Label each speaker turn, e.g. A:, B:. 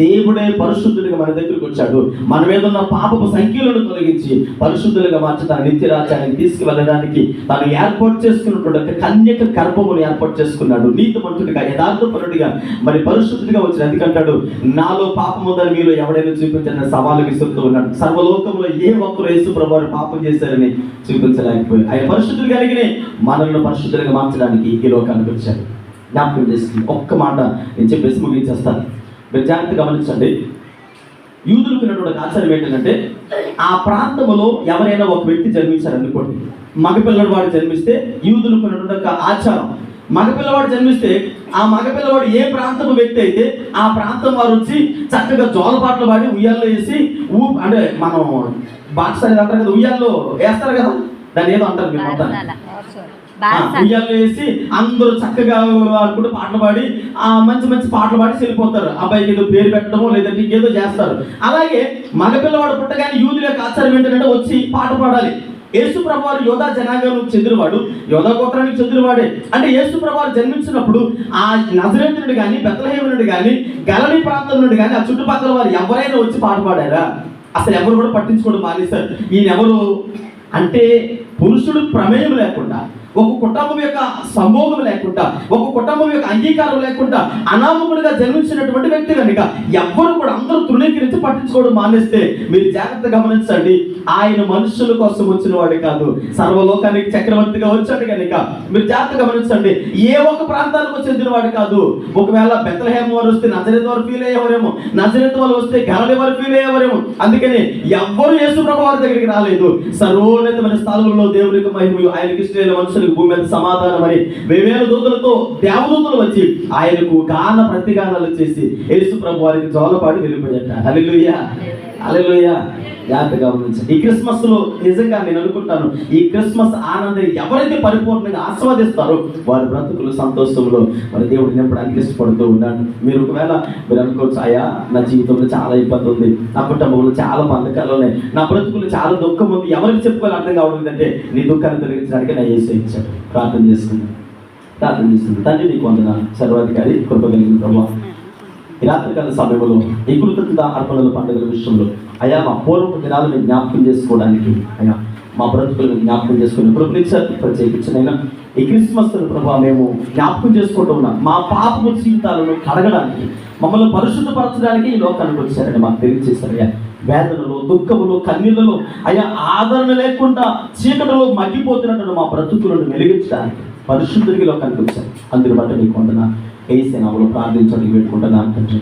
A: దేవుడే పరిశుద్ధుడిగా మన దగ్గరికి వచ్చాడు. మన మీద ఉన్న పాపపు సంఖ్యలను తొలగించి పరిశుద్ధులుగా మార్చి తన నిత్య రాజ్యానికి తీసుకువెళ్ళడానికి తాను ఏర్పాటు చేసుకున్నటువంటి ఒక కన్యక గర్భమును ఏర్పాటు చేసుకున్నాడు. నీతిమంతుడిగా, యథార్థపరుడిగా, మరి పరిశుద్ధుడిగా వచ్చిన. ఎందుకంటాడు, నాలో పాపం ఉందని మీలో ఎవడైనా చూపించిన సవాలు విసురుతూ ఉన్నాడు. సర్వలోకంలో ఏ ఒక్కరు యేసు ప్రభువు పాపం చేశారని చూపించలేకపోయి ఆయన పరిశుద్ధులు కలిగిన మనల్ని పరిశుద్ధులుగా మార్చడానికి ఈ లోకానికి వచ్చాడు. జ్ఞాపకం చేసుకుని ఒక్క మాట నేను చెప్పేసి ముగించేస్తాను. మీరు జాగ్రత్త గమనించండి. యూదులకు ఉన్నటువంటి ఆచారం ఏంటంటే, ఆ ప్రాంతంలో ఎవరైనా ఒక వ్యక్తి జన్మించారనుకోండి, మగపిల్లడు వాడు జన్మిస్తే యూదులకు ఉన్నటువంటి ఆచారం, మగపిల్లవాడు జన్మిస్తే ఆ మగపిల్లవాడు ఏ ప్రాంతం వ్యక్తి అయితే ఆ ప్రాంతం వారు వచ్చి చక్కగా జోలపాట్లు పాడి ఉయ్యాల్లో వేసి అంటే మనం బాక్సారి అంటారు కదా, ఉయ్యాల్లో వేస్తారు కదా, దాన్ని ఏదో అంటారు మీరు మొత్తం, ఉయ్యాల్లో వేసి అందరూ చక్కగా ఆడుకుంటూ పాటలు పాడి మంచి మంచి పాటలు పాడి వెళ్ళిపోతారు. అబ్బాయికి ఏదో పేరు పెట్టడమో లేదంటే ఇంకేదో చేస్తారు. అలాగే మగపిల్లవాడు పుట్టగానే యూదుల యొక్క ఆచారం ఏంటంటే వచ్చి పాట పాడాలి. యేసు ప్రభువారు యోధా జనాంగానికి చెందినవాడు, యోధా గోత్రానికి చెందినవాడే. అంటే యేసు ప్రభువారు జన్మించినప్పుడు ఆ నజరేతు నుండి కానీ, బెత్లెహేము నుండి కానీ, గలిలీ ప్రాంతం నుండి కానీ ఆ చుట్టుపక్కల వారు ఎవరైనా వచ్చి పాట పాడారా? అసలు ఎవరు కూడా పట్టించుకోవడం మానేశారు. ఈయన ఎవరు అంటే పురుషుడు ప్రమేయం లేకుండా, ఒక కుటుంబం యొక్క సంభోగం లేకుండా, ఒక కుటుంబం యొక్క అంగీకారం లేకుండా అనామకుడిగా జన్మించినటువంటి వ్యక్తి కనుక ఎవ్వరు కూడా అందరూ తృణీకరించి పట్టించుకోవడం మానేస్తే మీరు జాగ్రత్త గమనించండి, ఆయన మనుషుల కోసం వచ్చిన వాడు కాదు, సర్వలోకానికి చక్రవర్తిగా వచ్చాడు కనుక మీరు జాగ్రత్త గమనించండి. ఏ ఒక్క ప్రాంతానికి చెందిన వాడు కాదు. ఒకవేళ బెత్లెహేము వారు వస్తే నజరేతు వారు ఫీల్ అయ్యేవారేమో, నజరేతు వారు వస్తే గలిలీ వారు ఫీల్ అయ్యేవారేమో. అందుకని ఎవ్వరు యేసు ప్రభువు వారి దగ్గరికి రాలేదు. సర్వోన్నతమైన స్థలంలో దేవునికి మహిమ, ఆయనకి ఇష్టమైన మనుషులకు భూమి మీద సమాధానం అని వేవేల దూతలతో దేవదూతలు వచ్చి ఆయనకు గాన ప్రతిగానాలు చేసి యేసు ప్రభు వారికి జోలపాడి వెళ్ళిపోయాట. హల్లెలూయా, హల్లెలూయా. జాగ్రత్తగా గమనించండి. ఈ క్రిస్మస్ లో నిజంగా నేను అనుకుంటాను, ఈ క్రిస్మస్ ఆనందాన్ని ఎవరైతే పరిపూర్ణంగా ఆస్వాదిస్తారో వారి బ్రతుకులు సంతోషంలో మరి దేవుడు నింపడానికి ఇష్టపడుతూ ఉన్నాడు. మీరు ఒకవేళ మీరు అనుకోవచ్చు, అయ్యా నా జీవితంలో చాలా ఇబ్బంది ఉంది, నా కుటుంబంలో చాలా బంధకాలు ఉన్నాయి, నా బ్రతుకులు చాలా దుఃఖం ఉంది, ఎవరికి చెప్పుకోవాలి అర్థం కావడం అంటే నీ దుఃఖాన్ని తొలగించడానికి నా యేసు ఇచ్చాడు. ప్రార్థన చేస్తున్నాను. తండ్రి నీకు వందనాలు. సర్వాధికారి కృప కలిగిన ప్రభువా, ఈ రాత్రికాల సమయంలో ఈ కృతజ్ఞత అర్పణల పండుగల విషయంలో అయ్యా మా పూర్వపు దినాలను జ్ఞాపకం చేసుకోవడానికి, అయ్యా మా బ్రతుకులను జ్ఞాపకం చేసుకుని కృపనిచ్చారు. ప్రత్యేకించిన ఈ క్రిస్మస్ ప్రభావ మేము జ్ఞాపకం చేసుకుంటూ ఉన్నాం. మా పాపపు జీవితాలను కడగడానికి, మమ్మల్ని పరిశుద్ధపరచడానికి ఈ లోకానికి వచ్చారని మాకు తెలియజేశారయ్యా. వేదనలో, దుఃఖములో, కన్నీళ్ళలో అయ్యా ఆదరణ లేకుండా చీకటిలో మగ్గిపోతున్నట్టు మా బ్రతుకులను వెలిగించడానికి పరిశుద్ధుడికి లోకానికి వచ్చారు. అందుని బట్టి నీకు వందనాలు. యేసు నామములో ప్రార్థించడానికి పెట్టుకుంటున్నాను తండ్రి.